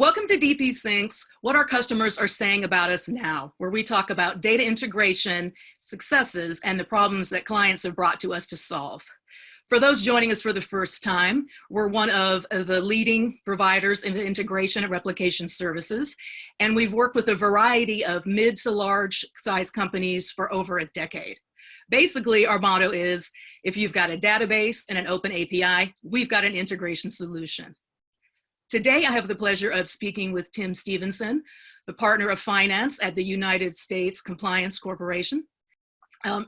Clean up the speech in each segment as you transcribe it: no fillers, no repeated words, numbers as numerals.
Welcome to DBSync's What Our Customers Are Saying About Us Now, where we talk about data integration, successes, and the problems that clients have brought to us to solve. For those joining us for the first time, we're one of the leading providers in the integration and replication services, and we've worked with a variety of mid to large size companies for over a decade. Basically, our motto is, if you've got a database and an open API, we've got an integration solution. Today, I have the pleasure of speaking with Tim Stevenson, the partner of finance at the United States Compliance Corporation.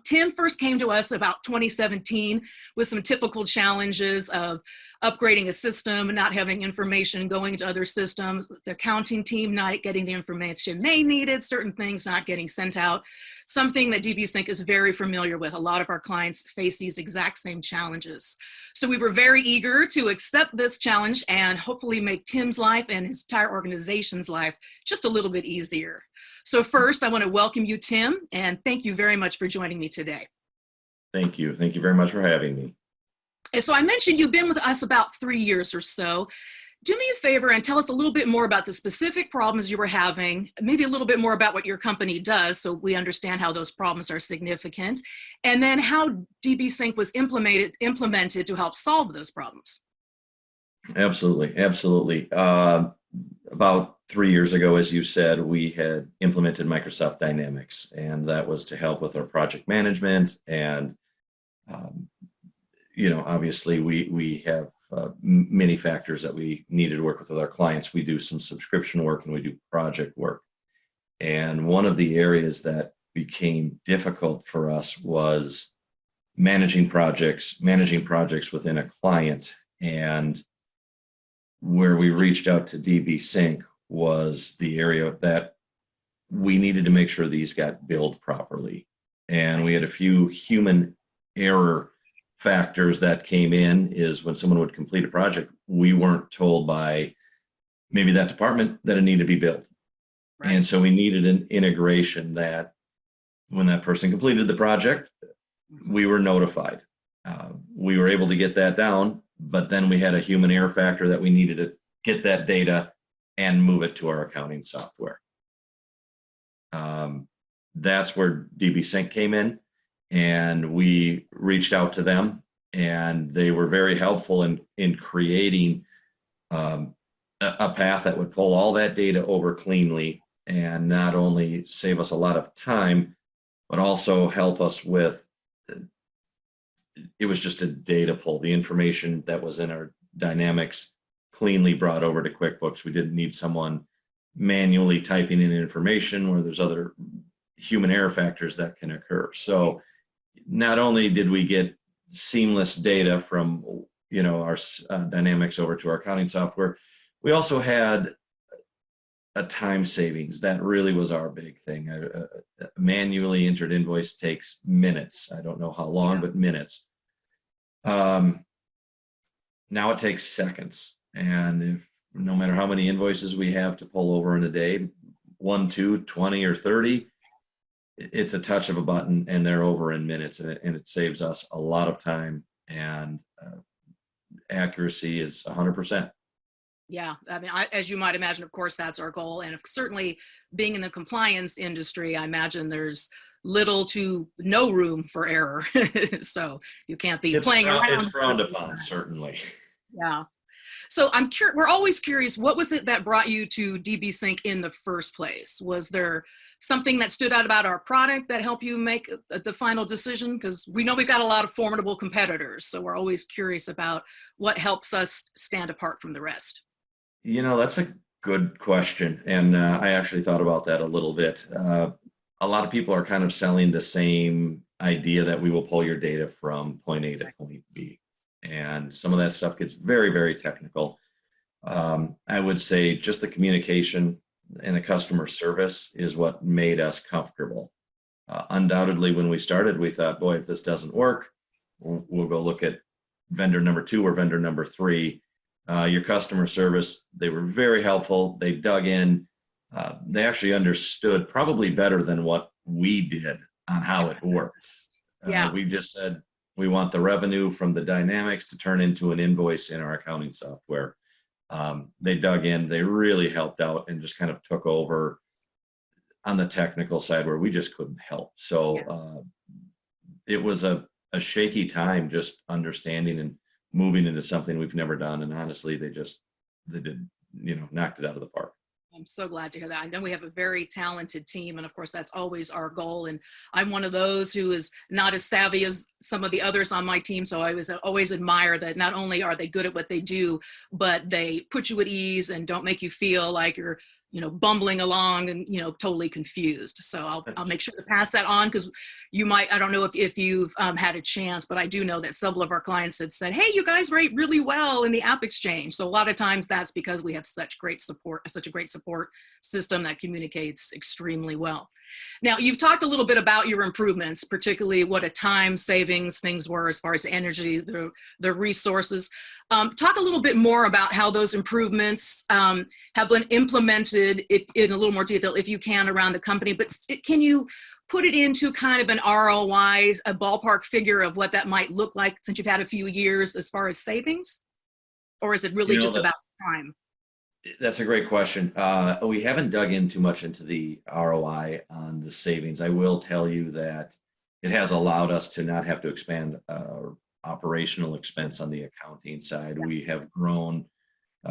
Tim first came to us about 2017 with some typical challenges of upgrading a system, not having information going to other systems, the accounting team not getting the information they needed, certain things not getting sent out, something that DBSync is very familiar with. A lot of our clients face these exact same challenges. So we were very eager to accept this challenge and hopefully make Tim's life and his entire organization's life just a little bit easier. So first, I want to welcome you, Tim, and thank you very much for joining me today. Thank you. Thank you very much for having me. And so I mentioned you've been with us about 3 years or so. Do me a favor and tell us a little bit more about the specific problems you were having, maybe a little bit more about what your company does so we understand how those problems are significant, and then how DBSync was implemented to help solve those problems. Absolutely. Absolutely. About 3 years ago, as you said, we had implemented Microsoft Dynamics, and that was to help with our project management. And, obviously we have many factors that we needed to work with our clients. We do some subscription work and we do project work. And one of the areas that became difficult for us was managing projects within a client. And where we reached out to DBSync was the area that we needed to make sure these got billed properly. And we had a few human error factors that came in. Is when someone would complete a project, we weren't told by maybe that department that it needed to be billed. Right. And so we needed an integration that when that person completed the project, we were notified. We were able to get that down, but then we had a human error factor that we needed to get that data and move it to our accounting software. That's where DBSync came in, and we reached out to them, and they were very helpful in creating a path that would pull all that data over cleanly and not only save us a lot of time, but also help us with, it was just a data pull. The information that was in our Dynamics cleanly brought over to QuickBooks. We didn't need someone manually typing in information where there's other human error factors that can occur. So not only did we get seamless data from our Dynamics over to our accounting software, we also had a time savings. That really was our big thing. A manually entered invoice takes minutes. I don't know how long, but minutes. Now it takes seconds. And if no matter how many invoices we have to pull over in a day, 1, 2, 20, or 30, it's a touch of a button and they're over in minutes, and it saves us a lot of time, and accuracy is 100%. Yeah, I mean, as you might imagine, of course, that's our goal. And certainly being in the compliance industry, I imagine there's little to no room for error. So you can't be playing around. It's frowned upon, certainly. Yeah. So we're always curious, what was it that brought you to DBSync in the first place? Was there something that stood out about our product that helped you make the final decision? Because we know we've got a lot of formidable competitors, so we're always curious about what helps us stand apart from the rest. That's a good question, and I actually thought about that a little bit. A lot of people are kind of selling the same idea that we will pull your data from point A to point B, and some of that stuff gets very, very technical. I would say just the communication and the customer service is what made us comfortable. Undoubtedly, when we started, we thought, boy, if this doesn't work, we'll go look at vendor number 2 or vendor number 3. Your customer service, they were very helpful. They dug in. They actually understood probably better than what we did on how it works. We just said, we want the revenue from the Dynamics to turn into an invoice in our accounting software. They dug in, they really helped out and just kind of took over on the technical side where we just couldn't help. So it was a shaky time just understanding and moving into something we've never done. And honestly, they did, knocked it out of the park. I'm so glad to hear that. I know we have a very talented team, and of course, that's always our goal. And I'm one of those who is not as savvy as some of the others on my team. So I always admire that not only are they good at what they do, but they put you at ease and don't make you feel like you're, bumbling along and, totally confused. So I'll make sure to pass that on, because I don't know if you've had a chance, but I do know that several of our clients had said, hey, you guys rate really well in the app exchange. So a lot of times that's because we have such a great support system that communicates extremely well. Now, you've talked a little bit about your improvements, particularly what a time savings things were as far as energy, the resources. Talk a little bit more about how those improvements have been implemented in a little more detail, if you can, around the company. But can you put it into kind of an ROI, a ballpark figure of what that might look like since you've had a few years as far as savings? Or is it really just about time? That's a great question. We haven't dug in too much into the ROI on the savings. I will tell you that it has allowed us to not have to expand operational expense on the accounting side. We have grown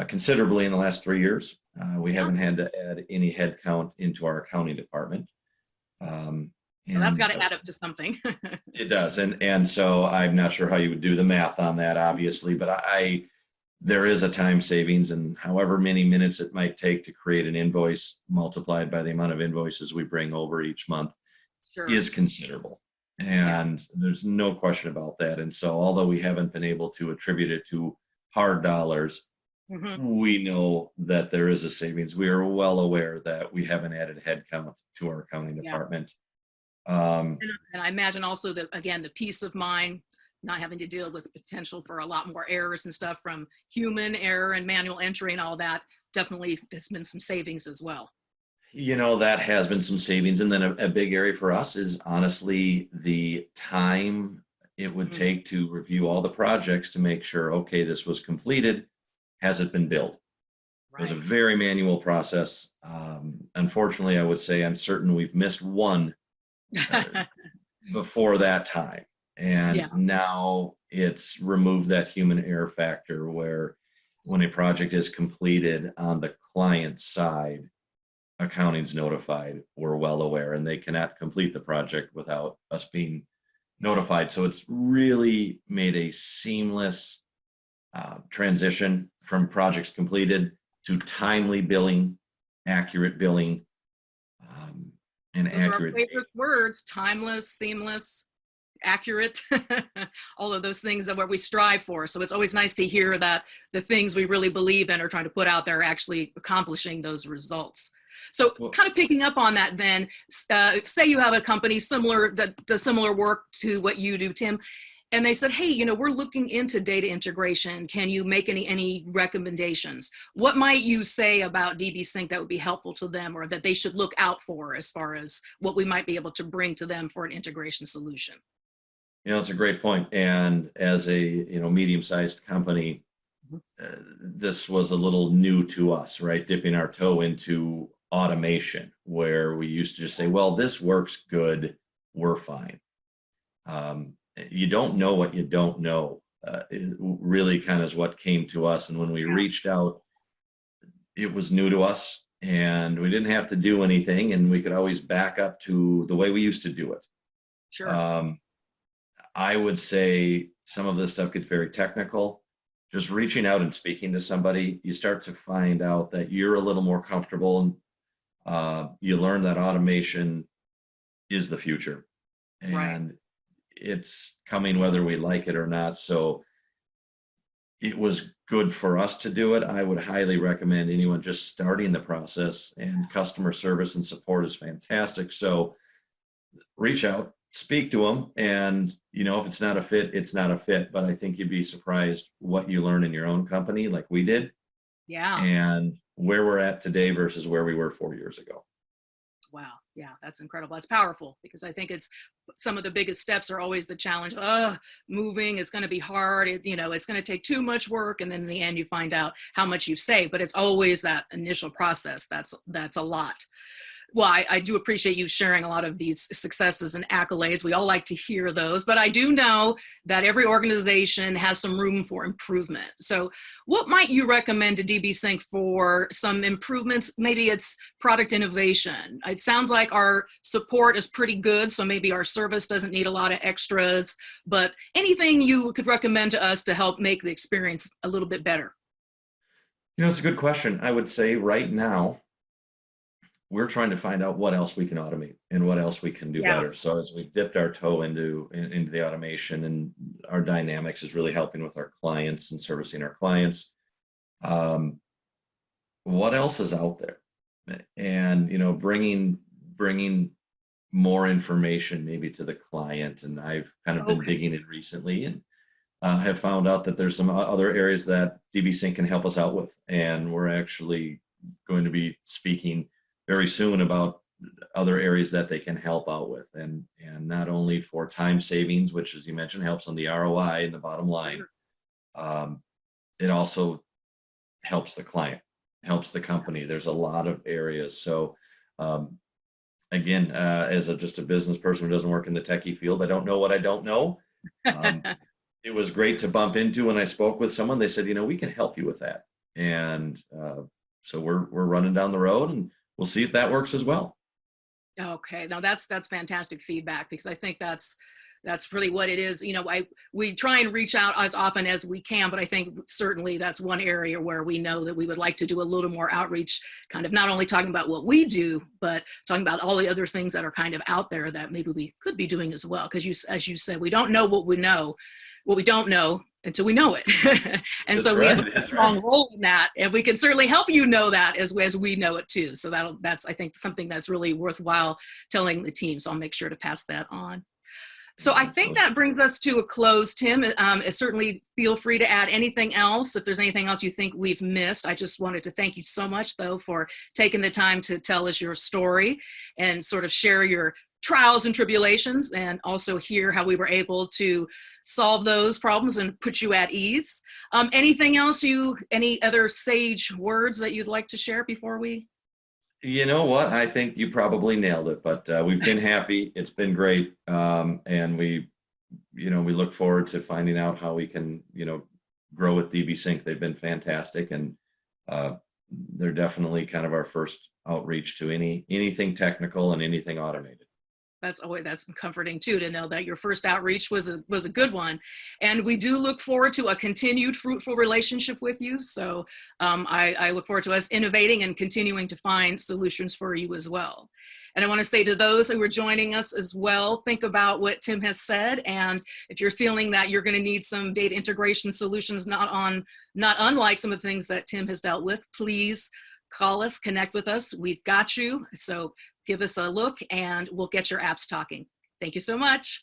considerably in the last 3 years. We haven't had to add any headcount into our accounting department. So that's got to add up to something. It does. And so I'm not sure how you would do the math on that, obviously, but there is a time savings, and however many minutes it might take to create an invoice multiplied by the amount of invoices we bring over each month is considerable. And there's no question about that. And so although we haven't been able to attribute it to hard dollars, we know that there is a savings. We are well aware that we haven't added headcount to our accounting department. And I imagine also that, again, the peace of mind, not having to deal with the potential for a lot more errors and stuff from human error and manual entry and all that, definitely has been some savings as well. That has been some savings. And then a big area for us is honestly the time it would take to review all the projects to make sure, okay, this was completed. Has it been billed? It was a very manual process. Unfortunately, I would say I'm certain we've missed one before that time. And now it's removed that human error factor where when a project is completed on the client side, accounting's notified, we're well aware, and they cannot complete the project without us being notified. So it's really made a seamless transition from projects completed to timely billing, accurate billing, and Those accurate. Are our favorite words: timeless, seamless, accurate, all of those things are what we strive for. So it's always nice to hear that the things we really believe in or trying to put out there are actually accomplishing those results. So kind of picking up on that then, say you have a company that does similar work to what you do, Tim, and they said, hey, we're looking into data integration. Can you make any recommendations? What might you say about DBSync that would be helpful to them, or that they should look out for as far as what we might be able to bring to them for an integration solution? It's a great point. And as a medium-sized company, this was a little new to us, right? Dipping our toe into automation, where we used to just say, well, this works good, we're fine. You don't know what you don't know, really kind of is what came to us. And when we reached out, it was new to us, and we didn't have to do anything, and we could always back up to the way we used to do it. Sure. I would say some of this stuff gets very technical. Just reaching out and speaking to somebody, you start to find out that you're a little more comfortable, and you learn that automation is the future. And it's coming whether we like it or not. So it was good for us to do it. I would highly recommend anyone just starting the process, and customer service and support is fantastic. So reach out, speak to them, and if it's not a fit, it's not a fit. But I think you'd be surprised what you learn in your own company, like we did. And where we're at today versus where we were 4 years ago. Wow. Yeah, that's incredible. That's powerful, because I think it's some of the biggest steps are always the challenge. Moving is going to be hard. It's going to take too much work. And then in the end, you find out how much you've saved, but it's always that initial process. That's a lot. Well, I do appreciate you sharing a lot of these successes and accolades. We all like to hear those, but I do know that every organization has some room for improvement. So what might you recommend to DBSync for some improvements? Maybe it's product innovation. It sounds like our support is pretty good, so maybe our service doesn't need a lot of extras, but anything you could recommend to us to help make the experience a little bit better? It's a good question. I would say right now, we're trying to find out what else we can automate and what else we can do better. So as we've dipped our toe into the automation, and our dynamics is really helping with our clients and servicing our clients. What else is out there? And bringing more information maybe to the client. And I've kind of been digging in recently, and have found out that there's some other areas that DBSync can help us out with. And we're actually going to be speaking very soon about other areas that they can help out with, and not only for time savings, which, as you mentioned, helps on the ROI and the bottom line. It also helps the client, helps the company. There's a lot of areas. So again, as just a business person who doesn't work in the techie field, I don't know what I don't know. It was great to bump into when I spoke with someone. They said, we can help you with that. And so we're running down the road, and we'll see if that works as well. Okay, now that's fantastic feedback, because I think that's really what it is. We try and reach out as often as we can, but I think certainly that's one area where we know that we would like to do a little more outreach, kind of not only talking about what we do, but talking about all the other things that are kind of out there that maybe we could be doing as well. Because as you said, we don't know what we don't know until we know it. And That's so right. we have a strong role in that, and we can certainly help you know that as we know it too. So that's, I think, something that's really worthwhile telling the team. So I'll make sure to pass that on. So I think that brings us to a close, Tim. Certainly feel free to add anything else if there's anything else you think we've missed. I just wanted to thank you so much, though, for taking the time to tell us your story and sort of share your trials and tribulations, and also hear how we were able to solve those problems and put you at ease. Anything else any other sage words that you'd like to share before we? You know what? I think you probably nailed it, but we've been happy. It's been great. And we look forward to finding out how we can, grow with DBSync. They've been fantastic, and they're definitely kind of our first outreach to anything technical and anything automated. That's comforting too, to know that your first outreach was a good one. And we do look forward to a continued fruitful relationship with you. So I look forward to us innovating and continuing to find solutions for you as well. And I want to say to those who are joining us as well, think about what Tim has said. And if you're feeling that you're going to need some data integration solutions, not unlike some of the things that Tim has dealt with, please call us, connect with us. We've got you. So give us a look, and we'll get your apps talking. Thank you so much.